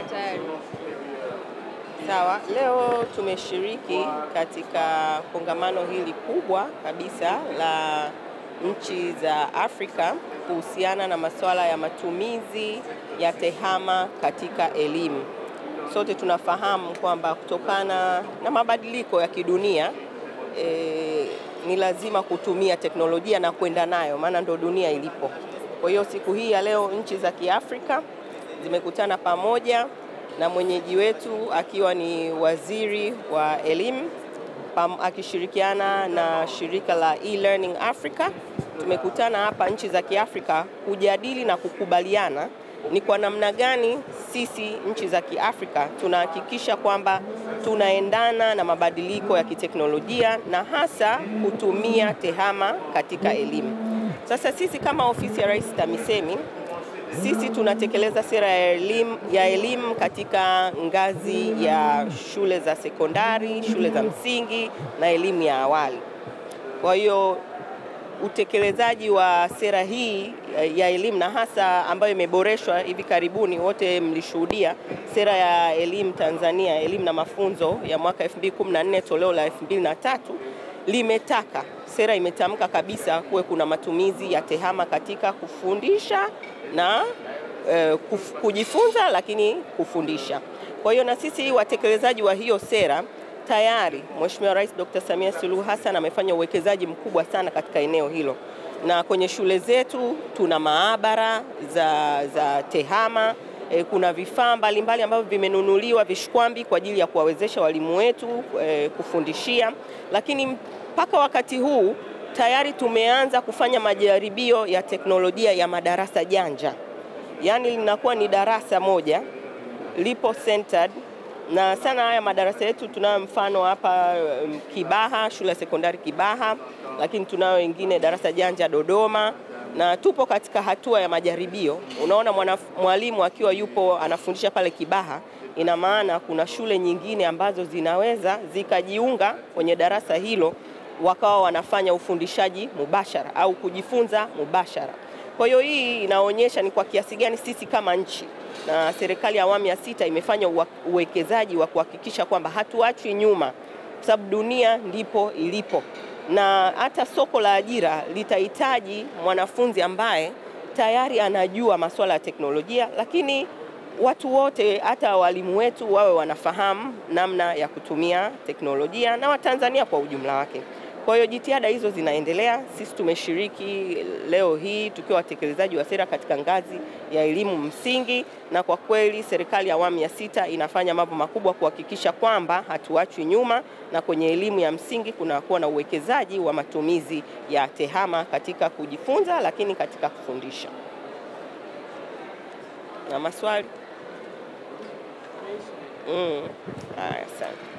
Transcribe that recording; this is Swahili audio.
Tayari. Sawa, leo tumeshiriki katika kongamano hili kubwa kabisa la nchi za Afrika kuhusiana na masuala ya matumizi ya tehama katika elimu. Sote tunafahamu kwamba kutokana na mabadiliko ya kidunia ni lazima kutumia teknolojia na kwenda nayo, maana ndo dunia ilipo. Kwa hiyo siku hii ya leo nchi za Kiafrika zimekutana pamoja na mwenyeji wetu akiwa ni waziri wa elimu akishirikiana na shirika la e-Learning Africa. Tumekutana hapa nchi za Kiafrika kujadili na kukubaliana ni kwa namna gani sisi nchi za Kiafrika tunahakikisha kwamba tunaendana na mabadiliko ya kiteknolojia na hasa kutumia tehama katika elimu. Sasa sisi kama ofisi ya Rais TAMISEMI, sisi tunatekeleza sera ya elimu katika ngazi ya shule za sekondari, shule za msingi na elimu ya awali. Kwa hiyo utekelezaji wa sera hii ya elimu na hasa ambayo imeboreshwa hivi karibuni, wote mlishuhudia sera ya elimu Tanzania, elimu na mafunzo ya mwaka 2014 toleo la 2003 limetaka, sera imetamka kabisa kuwe kuna matumizi ya tehama katika kufundisha na kujifunza, lakini kufundisha. Kwa hiyo na sisi watekelezaji wa hiyo sera tayari Mheshimiwa Rais Dr. Samia Suluhu Hassan amefanya uwekezaji mkubwa sana katika eneo hilo, na kwenye shule zetu tuna maabara za tehama. Kuna vifaa mbalimbali ambavyo vimenunuliwa, vishkwambi kwa ajili ya kuwawezesha walimu wetu kufundishia, lakini mpaka wakati huu tayari tumeanza kufanya majaribio ya teknolojia ya madarasa janja. Yaani linakuwa ni darasa moja lipo centered, na sana haya madarasa yetu tunayo mfano hapa Kibaha, shule ya sekondari Kibaha, lakini tunayo wengine darasa janja Dodoma, na tupo katika hatua ya majaribio. Unaona mwalimu akiwa yupo anafundisha pale Kibaha, ina maana kuna shule nyingine ambazo zinaweza zikajiunga kwenye darasa hilo wakawa wanafanya ufundishaji mubashara au kujifunza mubashara. Kwa hiyo hii inaonyesha ni kwa kiasi gani sisi kama nchi na serikali ya awamu ya 6 imefanya uwekezaji wa kuhakikisha kwamba hatuachwi nyuma, kwa sababu dunia ndipo ilipo, na hata soko la ajira litahitaji mwanafunzi ambaye tayari anajua masuala ya teknolojia, lakini watu wote hata walimu wetu wawe wanafahamu namna ya kutumia teknolojia na Watanzania kwa ujumla wake. Kwa hiyo jitihada hizo zinaendelea. Sisi tumeshiriki leo hii tukiwa watekelezaji wa sera katika ngazi ya elimu msingi, na kwa kweli serikali ya awamu ya 6 inafanya mambo makubwa kuhakikisha kwamba hatuachwi nyuma, na kwenye elimu ya msingi kunakuwa na uwekezaji wa matumizi ya tehama katika kujifunza, lakini katika kufundisha. Na maswali? Asante.